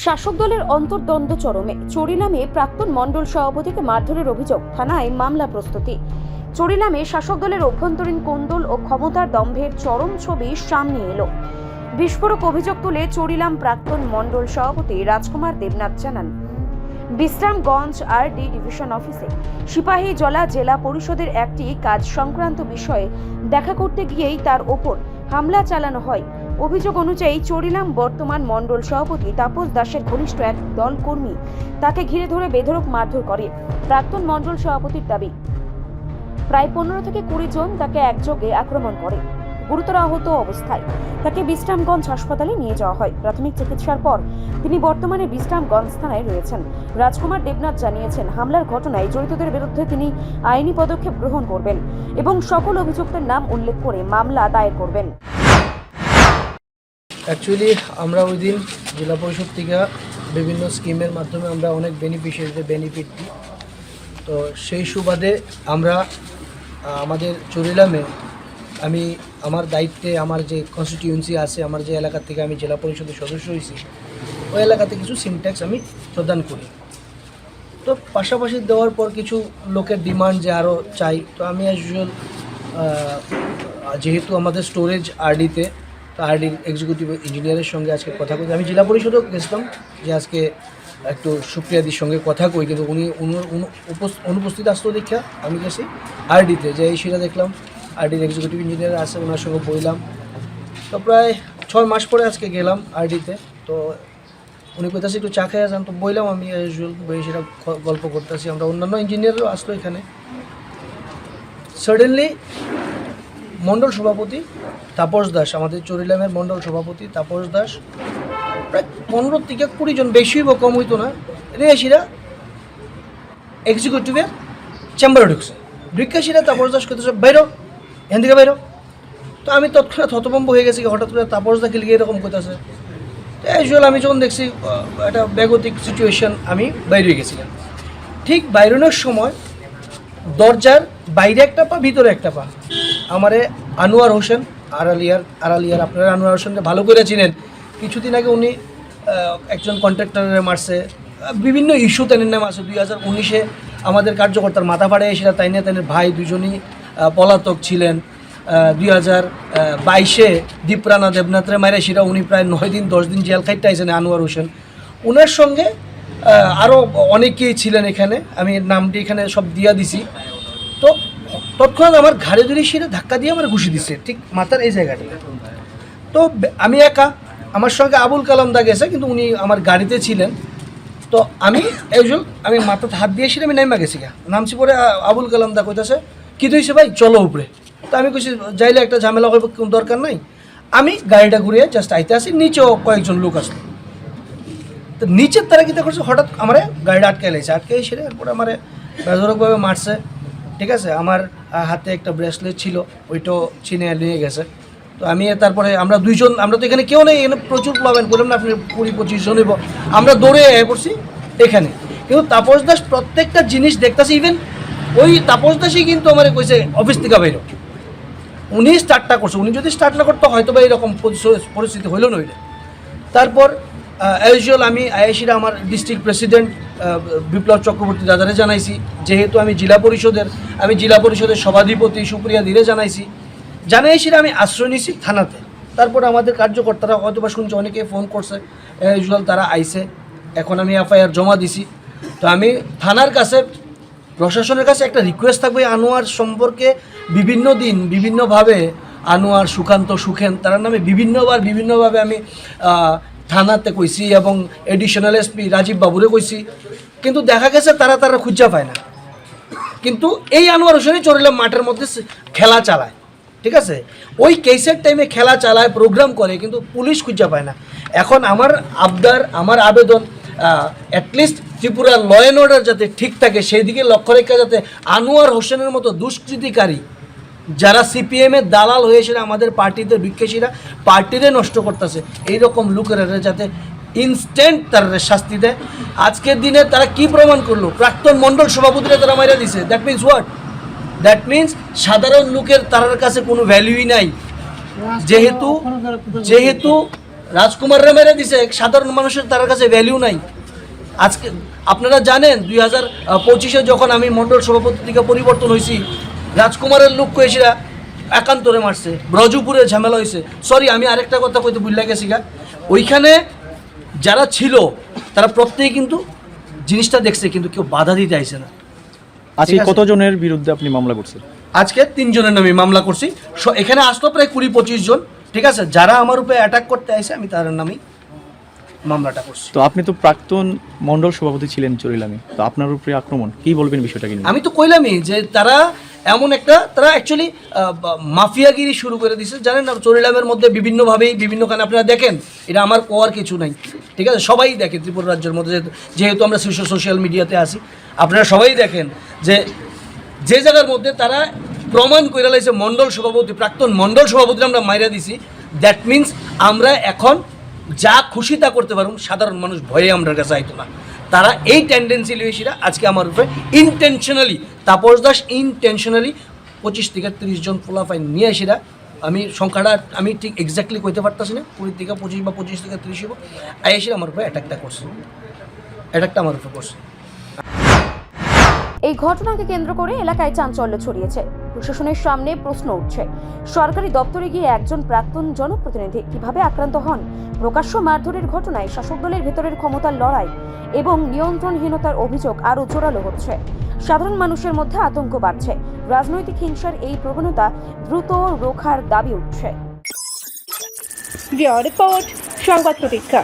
শাসক দলের অন্তর্দ্বন্দ্ব চরমে। চরিলামে প্রাক্তন মণ্ডল সভাপতিকে মারধরের অভিযোগ, থানায় মামলা প্রস্তুতি। চরিলামে শাসক দলের অভ্যন্তরীণ কোন্দল ও ক্ষমতার দম্ভের চরম ছবি সামনে এলো। বিস্ফোরক অভিযোগ তুলে চরিলাম প্রাক্তন মণ্ডল সভাপতি রাজকুমার দেবনাথ জানান, বিশ্রামগঞ্জ আরডি ডিভিশন অফিসে সিপাহীজলা জেলা পরিষদের একটি কাজ সংক্রান্ত বিষয়ে দেখা করতে গিয়েই তার ওপর হামলা চালানো হয়। অভিযোগ অনুযায়ী চরিলাম বর্তমান মণ্ডল সভাপতি তাপস দাসের ঘনিষ্ঠ এক দল কর্মী তাকে ঘিরে ধরে বেধড়ক মারধর করে। প্রাক্তন মণ্ডল সভাপতির দাবি, প্রায় 15 থেকে 20 জন তাকে একযোগে আক্রমণ করে। গুরুতর আহত অবস্থায় তাকে বিশ্রামগঞ্জ হাসপাতালে নিয়ে যাওয়া হয়। প্রাথমিক চিকিৎসার পর তিনি বর্তমানে বিশ্রামগঞ্জ থানায় রয়েছেন। রাজকুমার দেবনাথ জানিয়েছেন, হামলার ঘটনায় জড়িতদের বিরুদ্ধে তিনি আইনি পদক্ষেপ গ্রহণ করবেন এবং সকল অভিযুক্তের নাম উল্লেখ করে মামলা দায়ের করবেন। অ্যাকচুয়ালি আমরা ওই দিন জেলা পরিষদ থেকে বিভিন্ন স্কিমের মাধ্যমে আমরা অনেক বেনিফিশিয়ারিদের বেনিফিট দিই। তো সেই সুবাদে আমরা আমাদের চরিলামে আমি আমার দায়িত্বে আমার যে কনস্টিটিউয়েন্সি আছে, আমার যে এলাকা থেকে আমি জেলা পরিষদের সদস্য হয়েছি, ওই এলাকাতে কিছু সিনট্যাক্স আমি প্রদান করি। তো পাশাপাশি দেওয়ার পর কিছু লোকের ডিমান্ড যে আরও চাই, তো আমি অ্যাজ ইউজুয়াল যেহেতু আমাদের স্টোরেজ আরডিতে, তো আরডির এক্সিকিউটিভ ইঞ্জিনিয়ারের সঙ্গে আজকে কথা কই। আমি জেলা পরিষদেও গেছিলাম যে আজকে একটু সুপ্রিয়াদির সঙ্গে কথা কই, কিন্তু উনি অনুপস্থিত আসতো দেখা আমি গেছি আরডিতে, যে এই সেটা দেখলাম আরডির এক্সিকিউটিভ ইঞ্জিনিয়ার আছে, ওনার সঙ্গে বইলাম। তো প্রায় 6 মাস পরে আজকে গেলাম আরডিতে। তো উনি কইতাছে একটু চা খেয়ে যান, তো বইলাম আমি ইউজুয়াল বই সেটা গল্প করতেছি। আমরা অন্যান্য ইঞ্জিনিয়ারও আসলো এখানে। সাডেনলি মণ্ডল সভাপতি তাপস দাস, আমাদের চরিলামের মণ্ডল সভাপতি তাপস দাস, প্রায় 15 থেকে 20 জন, বেশি বা কম হইতো না, রেয়াসিরা এক্সিকিউটিভের চেম্বারে ঢুকছে। ঢুকাশিরা তাপস দাস কইতেছে, বাইরো, এখান থেকে বাইরো। তো আমি তৎক্ষণাৎ হতভম্ব হয়ে গেছি, হঠাৎ করে তাপস দা লিগে এরকম কইতেছে। তো ইউজুয়াল আমি যখন দেখছি একটা বেগতিক সিচুয়েশন, আমি বাইরে গেছিলাম। ঠিক বাইরনের সময় দরজার বাইরে একটা পা, ভিতরে একটা পা, আমারে আনোয়ার হোসেন আড়ালিয়ার আপনারা আনোয়ার হোসেনকে ভালো করে চিনেন। কিছুদিন আগে উনি একজন কন্ট্রাক্টরের মারছে, বিভিন্ন ইস্যু তাইনের নাম আছে। 2019-এ আমাদের কার্যকর্তার মাথা ফাড়ে সেটা তাইনের ভাই দুজনই পলাতক ছিলেন। 2022-এ দীপরানা দেবনাথরে মারে সেটা উনি প্রায় 9 দিন 10 দিন জেল খাইতে আইছেন আনোয়ার হোসেন। উনার সঙ্গে আরও অনেকেই ছিলেন এখানে, আমি নামটি এখানে সব দিয়া দিছি। তো তৎক্ষণাৎ আমার ঘাড়ে ধরে সেটা ধাক্কা দিয়ে আমার ঘুষি দিচ্ছে, ঠিক মাথার এই জায়গাটা। তো আমি একা, আমার সঙ্গে আবুল কালাম দা গেছে, কিন্তু উনি আমার গাড়িতে ছিলেন। তো আমি আমি মাথাতে হাত দিয়ে আমি নাইমা গেছি, নামছি পরে আবুল কালাম দা কইতাছে, কী হয়েছে ভাই, চলো উপরে। তো আমি কইছি যাইলে একটা ঝামেলা হইব, কোনো দরকার নাই। আমি গাড়িটা ঘুরিয়ে জাস্ট আইতে আসি, নিচেও কয়েকজন লোক আসলো। তো নিচের তারা কী করছে, হঠাৎ আমার গাড়িটা আটকে লাইছে, আটকে এসে এরপরে আমার বেধড়কভাবে মারছে। ঠিক আছে, আমার হাতে একটা ব্রেসলেট ছিল, ওইটাও ছিনে নিয়ে গেছে। তো আমি তারপরে আমরা দুইজন, আমরা তো এখানে কেউ নেই, এখানে প্রচুর প্লাবেন বললাম না আপনি 20-25 জন হইব, আমরা দৌড়ে পড়ছি এখানে। কিন্তু তাপস দাস প্রত্যেকটা জিনিস দেখতেছি, ইভেন ওই তাপস দাসই কিন্তু আমার কইছে অফিস থেকে বাইরে, উনি স্টার্টটা করছে। উনি যদি স্টার্ট না করতো হয়তো বা এরকম পরিস্থিতি হইল নইলে। তারপর ইউজুয়াল আমি আইএসিরা আমার ডিস্ট্রিক্ট প্রেসিডেন্ট বিপ্লব চক্রবর্তী দাদারে জানাইছি, যেহেতু আমি জেলা পরিষদের সভাধিপতি সুপ্রিয়া ধীরে জানাইছিরা আমি আশ্রয় নিয়েছি থানাতে। তারপর আমাদের কার্যকর্তারা হয়তো বা শুনছে, অনেকে ফোন করছে, ইউজুয়াল তারা আইছে। এখন আমি এফআইআর জমা দিছি। তো আমি থানার কাছে, প্রশাসনের কাছে একটা রিকোয়েস্ট থাকবে, আনোয়ার সম্পর্কে বিভিন্ন দিন বিভিন্নভাবে আনোয়ার, সুকান্ত, সুখেন, তার নামে বিভিন্নভাবে আমি থানাতে কইছি এবং এডিশনাল এসপি রাজীব বাবুরে কইছি, কিন্তু দেখা গেছে তারা খুঁজা পায় না। কিন্তু এই আনোয়ার হোসেনই চরিলাম মাঠের মধ্যে খেলা চালায়। ঠিক আছে, ওই কেসের টাইমে খেলা চালায়, প্রোগ্রাম করে, কিন্তু পুলিশ খুঁজা পায় না। এখন আমার আবদার, আমার আবেদন, অ্যাটলিস্ট ত্রিপুরার ল অ্যান্ড অর্ডার যাতে ঠিক থাকে, সেই দিকে লক্ষ্য রেখে যাতে আনোয়ার হোসেনের মতো দুষ্কৃতিকারী, যারা সিপিএমের দালাল হয়েছে আমাদের পার্টিতে, বিক্ষেষীরা পার্টিরে নষ্ট করতেছে, এইরকম লোকেরা যাতে ইনস্ট্যান্ট তারা শাস্তি দেয়। আজকের দিনে তারা কি প্রমাণ করলো, প্রাক্তন মণ্ডল সভাপতিরা তারা মাইরা দিছে। দ্যাট মিনস সাধারণ লোকের তার কাছে কোনো ভ্যালুই নাই, যেহেতু রাজকুমাররা মেরে দিছে, সাধারণ মানুষের তার কাছে ভ্যালিউ নাই। আজকে আপনারা জানেন 2025-এ যখন আমি মণ্ডল সভাপতি থেকে পরিবর্তন হয়েছি, রাজকুমারের লোক কয়েছিরা একান্তরে মারছে, ব্রজপুরে ঝামেলা হয়েছে। সরি, আমি আরেকটা কথা কইতে ভুলে গেছি গা, ওইখানে যারা ছিল তারা প্রত্যেকে কিন্তু জিনিসটা দেখছে, কিন্তু কেউ বাধা দিতে আইছে না। আজকে কতজনের বিরুদ্ধে আপনি মামলা করছেন? আজকে 3 জনের নামে মামলা করছি। এখানে আসতো প্রায় 20-25 জন, ঠিক আছে, যারা আমার উপরে অ্যাটাক করতে আইছে আমি তার নামেই মামলাটা করছি। তো আপনি তো প্রাক্তন মণ্ডল সভাপতি ছিলেন চরিলামে, তো আপনার উপরে আক্রমণ, কি বলবেন বিষয়টা কি নিয়ে? আমি তো কইলামই যে তারা এমন একটা, তারা অ্যাকচুয়ালি মাফিয়াগিরি শুরু করে দিছে, জানেন না, চরিলামের মধ্যে বিভিন্নভাবেই বিভিন্নখানে আপনারা দেখেন, এটা আমার কোয়ার কিছু নাই, ঠিক আছে, সবাই দেখে ত্রিপুরা রাজ্যের মধ্যে, যেহেতু আমরা সোশ্যাল মিডিয়াতে আসি, আপনারা সবাই দেখেন যে জায়গার মধ্যে তারা প্রমাণ করে লাইছে মণ্ডল সভাপতি, প্রাক্তন মণ্ডল সভাপতি আমরা মাইরা দিছি, দ্যাট মিনস আমরা এখন যা খুশি তা করতে পারব, সাধারণ মানুষ ভয়ে আমরা কাছে আইতো না। তারা এই টেন্ডেন্সি লিয়েছিরা আজকে আমার উপরে ইন্টেনশনালি, তাপস দাস ইন্টেনশনালি 25 থেকে 30 জন ফোলাফাই নিয়ে এসেরা, আমি সংখ্যাটা আমি ঠিক এক্স্যাক্টলি কইতে পারতাছি না, 20 থেকে 25 বা 25 থেকে 30 হবো, এসে আমার উপরে অ্যাটাকটা আমার উপরে করছে। এই ঘটনাকে কেন্দ্র করে এলাকায় চাঞ্চল্য ছড়িয়েছে। প্রশাসনের সামনে প্রশ্ন উঠছে, সরকারি দপ্তরে গিয়ে একজন প্রাক্তন জনপ্রতিনিধি কিভাবে আক্রান্ত হন? প্রকাশ্য মারধরের ঘটনায় শাসক দলের ভেতরের ক্ষমতার লড়াই এবং নিয়ন্ত্রণহীনতার অভিযোগ আরও জোরালো হচ্ছে। সাধারণ মানুষের মধ্যে আতঙ্ক বাড়ছে। রাজনৈতিক হিংসার এই প্রবণতা দ্রুত রোখার দাবি উঠছে। রিপোর্ট সংবাদ প্রতীক্ষা।